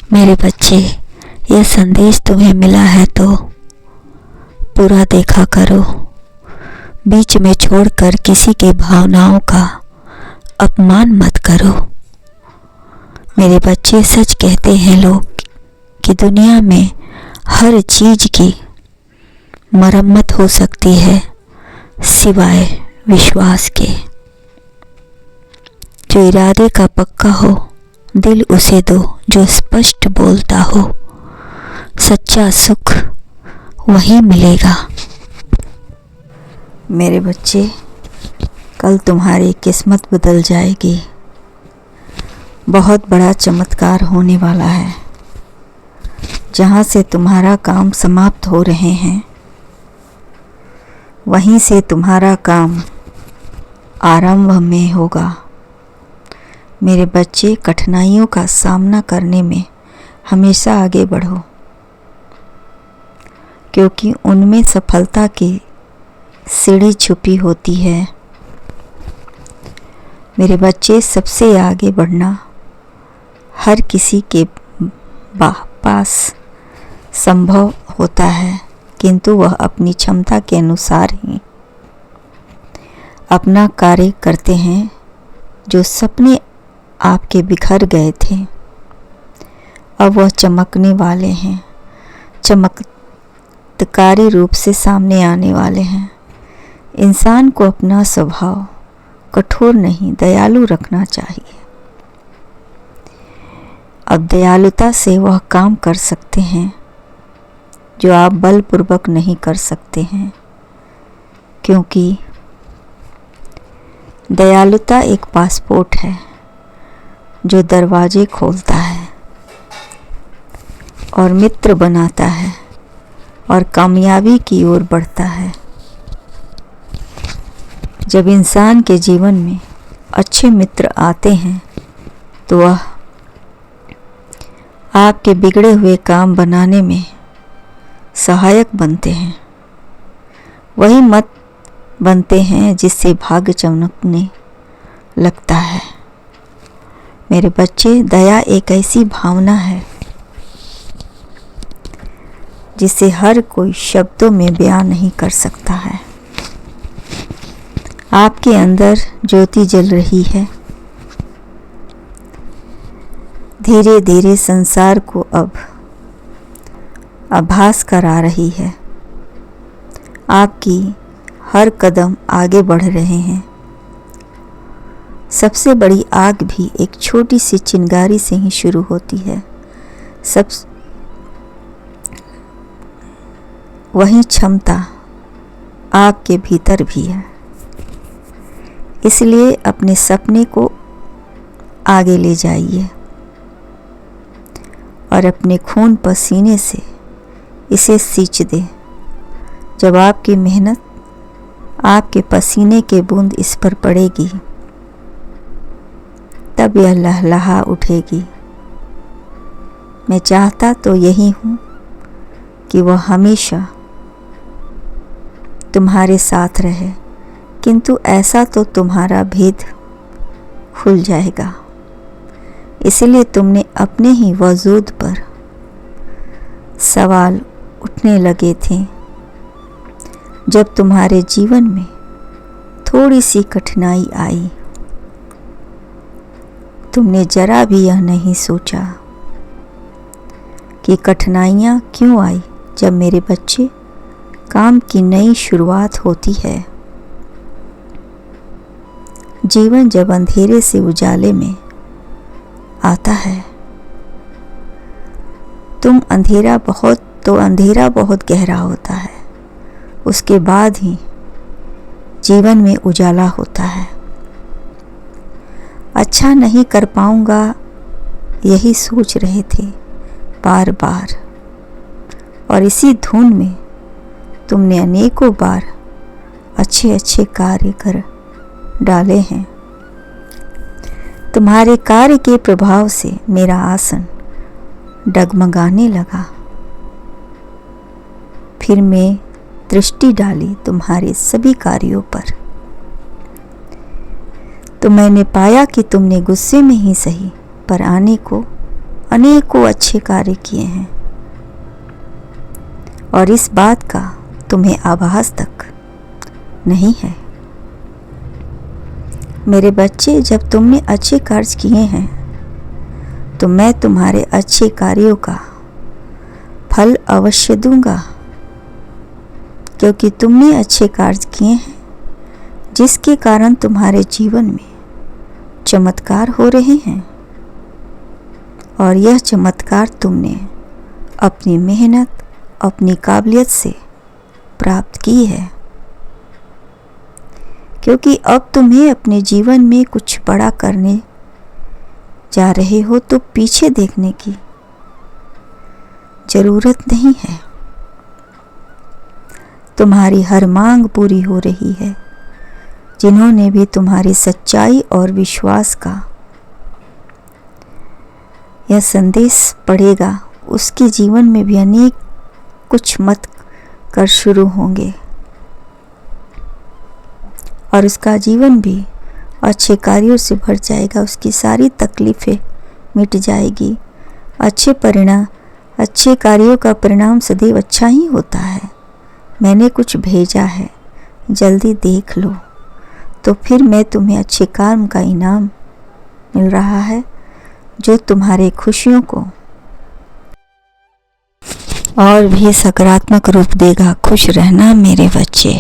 मेरे बच्चे, यह संदेश तुम्हें मिला है तो पूरा देखा करो। बीच में छोड़कर किसी की भावनाओं का अपमान मत करो। मेरे बच्चे, सच कहते हैं लोग कि दुनिया में हर चीज की मरम्मत हो सकती है सिवाय विश्वास के। जो इरादे का पक्का हो दिल उसे दो, जो स्पष्ट बोलता हो सच्चा सुख वहीं मिलेगा। मेरे बच्चे, कल तुम्हारी किस्मत बदल जाएगी। बहुत बड़ा चमत्कार होने वाला है। जहाँ से तुम्हारा काम समाप्त हो रहे हैं वहीं से तुम्हारा काम आरंभ में होगा। मेरे बच्चे, कठिनाइयों का सामना करने में हमेशा आगे बढ़ो, क्योंकि उनमें सफलता की सीढ़ी छुपी होती है। मेरे बच्चे, सबसे आगे बढ़ना हर किसी के पास संभव होता है, किंतु वह अपनी क्षमता के अनुसार ही अपना कार्य करते हैं। जो सपने आपके बिखर गए थे अब वह चमकने वाले हैं, चमत्कारी रूप से सामने आने वाले हैं। इंसान को अपना स्वभाव कठोर नहीं दयालु रखना चाहिए। अब दयालुता से वह काम कर सकते हैं जो आप बलपूर्वक नहीं कर सकते हैं, क्योंकि दयालुता एक पासपोर्ट है जो दरवाजे खोलता है और मित्र बनाता है और कामयाबी की ओर बढ़ता है। जब इंसान के जीवन में अच्छे मित्र आते हैं तो वह आपके बिगड़े हुए काम बनाने में सहायक बनते हैं। वही मत बनते हैं जिससे भाग्य चमकने लगता है। मेरे बच्चे, दया एक ऐसी भावना है जिसे हर कोई शब्दों में बयान नहीं कर सकता है। आपके अंदर ज्योति जल रही है। धीरे धीरे संसार को अब आभास करा रही है। आपकी हर कदम आगे बढ़ रहे हैं। सबसे बड़ी आग भी एक छोटी सी चिंगारी से ही शुरू होती है। वही क्षमता आपके भीतर भी है। इसलिए अपने सपने को आगे ले जाइए और अपने खून पसीने से इसे सींच दे। जब आपकी मेहनत, आपके पसीने के बूंद इस पर पड़ेगी तब यह लहलहा उठेगी। मैं चाहता तो यही हूँ कि वह हमेशा तुम्हारे साथ रहे, किंतु ऐसा तो तुम्हारा भेद खुल जाएगा। इसलिए तुमने अपने ही वजूद पर सवाल उठने लगे थे। जब तुम्हारे जीवन में थोड़ी सी कठिनाई आई, तुमने जरा भी यह नहीं सोचा कि कठिनाइयाँ क्यों आई। जब मेरे बच्चे, काम की नई शुरुआत होती है। जीवन जब अंधेरे से उजाले में आता है अंधेरा बहुत गहरा होता है। उसके बाद ही जीवन में उजाला होता है। अच्छा नहीं कर पाऊंगा, यही सोच रहे थे बार बार, और इसी धुन में तुमने अनेकों बार अच्छे अच्छे कार्य कर डाले हैं। तुम्हारे कार्य के प्रभाव से मेरा आसन डगमगाने लगा। फिर मैं दृष्टि डाली तुम्हारे सभी कार्यों पर, तो मैंने पाया कि तुमने गुस्से में ही सही पर आने को अनेकों अच्छे कार्य किए हैं और इस बात का तुम्हें आभास तक नहीं है। मेरे बच्चे, जब तुमने अच्छे कार्य किए हैं तो मैं तुम्हारे अच्छे कार्यों का फल अवश्य दूंगा, क्योंकि तुमने अच्छे कार्य किए हैं जिसके कारण तुम्हारे जीवन में चमत्कार हो रहे हैं। और यह चमत्कार तुमने अपनी मेहनत, अपनी काबिलियत से प्राप्त की है, क्योंकि अब तुम्हें अपने जीवन में कुछ बड़ा करने जा रहे हो तो पीछे देखने की जरूरत नहीं है। तुम्हारी हर मांग पूरी हो रही है। जिन्होंने भी तुम्हारी सच्चाई और विश्वास का यह संदेश पढ़ेगा, उसके जीवन में भी अनेक कुछ मत कर शुरू होंगे और उसका जीवन भी अच्छे कार्यों से भर जाएगा। उसकी सारी तकलीफ़ें मिट जाएगी। अच्छे कार्यों का परिणाम सदैव अच्छा ही होता है। मैंने कुछ भेजा है, जल्दी देख लो, तो फिर मैं तुम्हें अच्छे कर्म का इनाम मिल रहा है जो तुम्हारे खुशियों को और भी सकारात्मक रूप देगा। खुश रहना मेरे बच्चे।